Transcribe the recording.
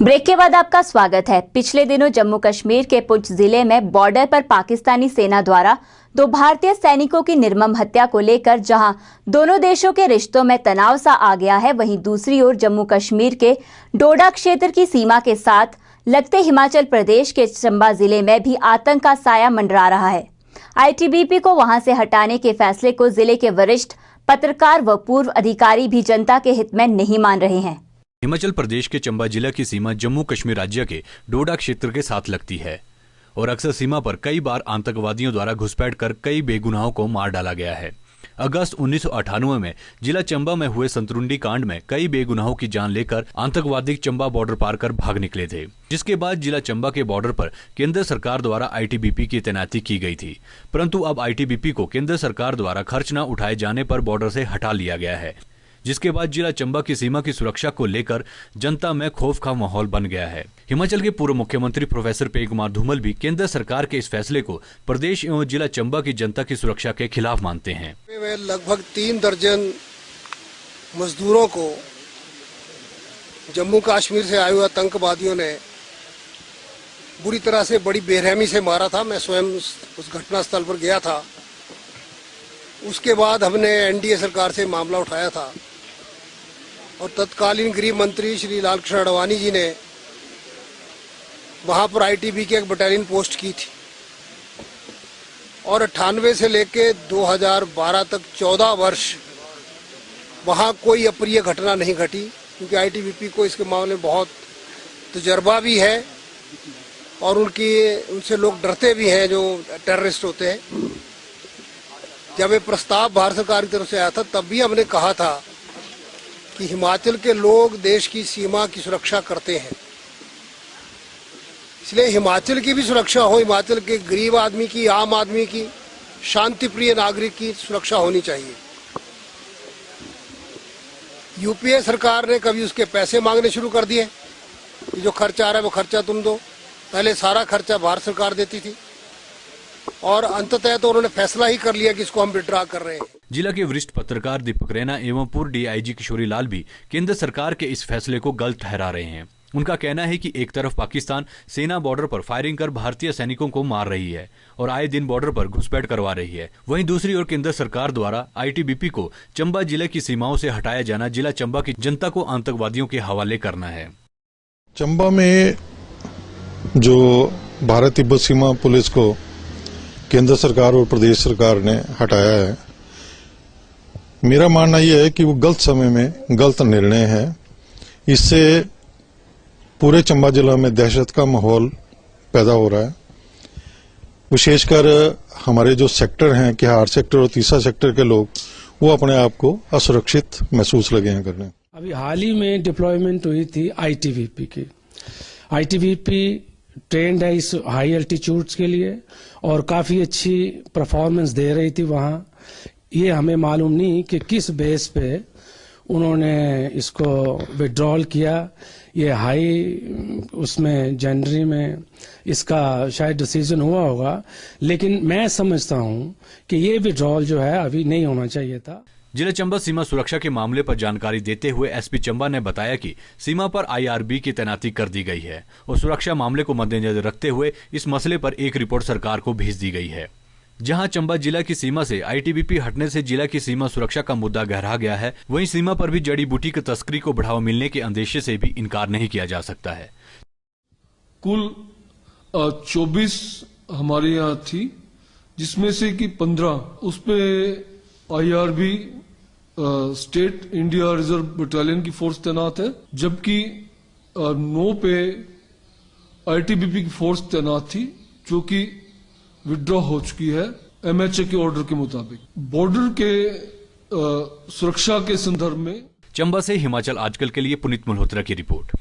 Break के बाद आपका स्वागत है। पिछले दिनों जम्मू कश्मीर के पुंछ जिले में बॉर्डर पर पाकिस्तानी सेना द्वारा 2 भारतीय सैनिकों की निर्मम हत्या को लेकर जहां दोनों देशों के रिश्तों में तनाव सा आ गया है, वहीं दूसरी ओर जम्मू कश्मीर के डोडा क्षेत्र की सीमा के साथ लगते हिमाचल प्रदेश के चंबा जिले में भी आतंक का साया मंडरा रहा है। आईटीबीपी को वहां से हटाने के फैसले को जिले के वरिष्ठ पत्रकार व पूर्व अधिकारी भी जनता के हित में नहीं मान रहे हैं। हिमाचल प्रदेश के चंबा जिला की सीमा जम्मू कश्मीर राज्य के डोडा क्षेत्र के साथ लगती है और अक्सर सीमा पर कई बार आतंकवादियों द्वारा घुसपैठ कर कई बेगुनाहों को मार डाला गया है। अगस्त 1998 में जिला चंबा में हुए संतरुंडी कांड में कई बेगुनाहों की जान लेकर आतंकवादी चंबा बॉर्डर पार कर भाग निकले थे, जिसके बाद जिला चंबा के बॉर्डर पर केंद्र सरकार द्वारा आईटीबीपी की तैनाती की गई थी। परंतु अब आईटीबीपी को केंद्र सरकार द्वारा खर्च न उठाए जाने पर बॉर्डर से हटा लिया गया है, जिसके बाद जिला चंबा की सीमा की सुरक्षा को लेकर जनता में खौफ का माहौल बन गया है। हिमाचल के पूर्व मुख्यमंत्री प्रोफेसर प्रेम कुमार धूमल भी केंद्र सरकार के इस फैसले को प्रदेश एवं जिला चंबा की जनता की सुरक्षा के खिलाफ मानते हैं। लगभग 3 दर्जन मजदूरों को जम्मू कश्मीर से आए हुए आतंकवादियों ने बुरी तरह से बड़ी बेरहमी से मारा था। मैं स्वयं उस घटना स्थल पर गया था। उसके बाद हमने एनडीए सरकार से मामला उठाया था और तत्कालीन गृह मंत्री श्री लालकृष्ण आडवाणी जी ने वहां पर आईटीबी की एक बटालियन पोस्ट की थी और 98 से लेके 2012 तक 14 वर्ष वहां कोई अप्रिय घटना नहीं घटी, क्योंकि आईटीबीपी को इसके मामले में बहुत तजर्बा भी है और उनसे लोग डरते भी हैं जो टेररिस्ट होते हैं। जब ये प्रस्ताव भारत सरकार की तरफ से आया था तब भी हमने कहा था कि हिमाचल के लोग देश की सीमा की सुरक्षा करते हैं, इसलिए हिमाचल की भी सुरक्षा हो, हिमाचल के गरीब आदमी की, आम आदमी की, शांति प्रिय नागरिक की सुरक्षा होनी चाहिए। यूपीए सरकार ने कभी उसके पैसे मांगने शुरू कर दिए कि जो खर्चा आ रहा है वो खर्चा तुम दो। पहले सारा खर्चा भारत सरकार देती थी और अंततः तो उन्होंने फैसला ही कर लिया कि इसको हम विड्रॉ कर रहे हैं। जिला के वरिष्ठ पत्रकार दीपक रैना एवं पूर्व डीआईजी किशोरी लाल भी केंद्र सरकार के इस फैसले को गलत ठहरा रहे हैं। उनका कहना है कि एक तरफ पाकिस्तान सेना बॉर्डर पर फायरिंग कर भारतीय सैनिकों को मार रही है और आए दिन बॉर्डर पर घुसपैठ करवा रही है, वहीं दूसरी ओर केंद्र सरकार द्वारा आईटीबीपी को चंबा जिले की सीमाओं से हटाया जाना जिला चंबा की जनता को आतंकवादियों के हवाले करना है। चंबा में जो भारत तिब्बत सीमा पुलिस को केंद्र सरकार और प्रदेश सरकार ने हटाया है, मेरा मानना यह है कि वो गलत समय में गलत निर्णय है। इससे पूरे चंबा जिला में दहशत का माहौल पैदा हो रहा है। विशेषकर हमारे जो सेक्टर हैं, किहार सेक्टर और तीसरा सेक्टर के लोग, वो अपने आप को असुरक्षित महसूस लगे हैं करने। अभी हाल ही में डिप्लॉयमेंट हुई थी आईटीबीपी की। आईटीबीपी ट्रेंड है इस हाई एल्टीट्यूड्स के लिए और काफी अच्छी परफॉर्मेंस दे रही थी वहां। ये हमें मालूम नहीं कि किस बेस पे उन्होंने इसको विड्रॉल किया। ये हाई उसमें जनवरी में इसका शायद डिसीजन हुआ होगा, लेकिन मैं समझता हूं कि ये विड्रॉल जो है अभी नहीं होना चाहिए था। जिला चंबा सीमा सुरक्षा के मामले पर जानकारी देते हुए एसपी चंबा ने बताया कि सीमा पर आईआरबी की तैनाती कर दी गई है और सुरक्षा मामले को मद्देनजर रखते हुए इस मसले पर एक रिपोर्ट सरकार को भेज दी गई है। जहां चंबा जिला की सीमा से आईटीबीपी हटने से जिला की सीमा सुरक्षा का मुद्दा गहरा गया है, वहीं सीमा पर भी जड़ी बूटी की तस्करी को बढ़ावा मिलने के अंदेशे से भी इनकार नहीं किया जा सकता है। कुल 24 हमारे यहाँ थी, जिसमें से कि 15 उसपे IRB state India reserve battalion की फोर्स तैनात है, जबकि 9 पे आईटीबीपी की फोर्स तैनात थी, जो कि विड्रॉ हो चुकी है एमएचए के ऑर्डर के मुताबिक। बॉर्डर के सुरक्षा के संदर्भ में चंबा से हिमाचल आजकल के लिए पुनीत मल्होत्रा की रिपोर्ट।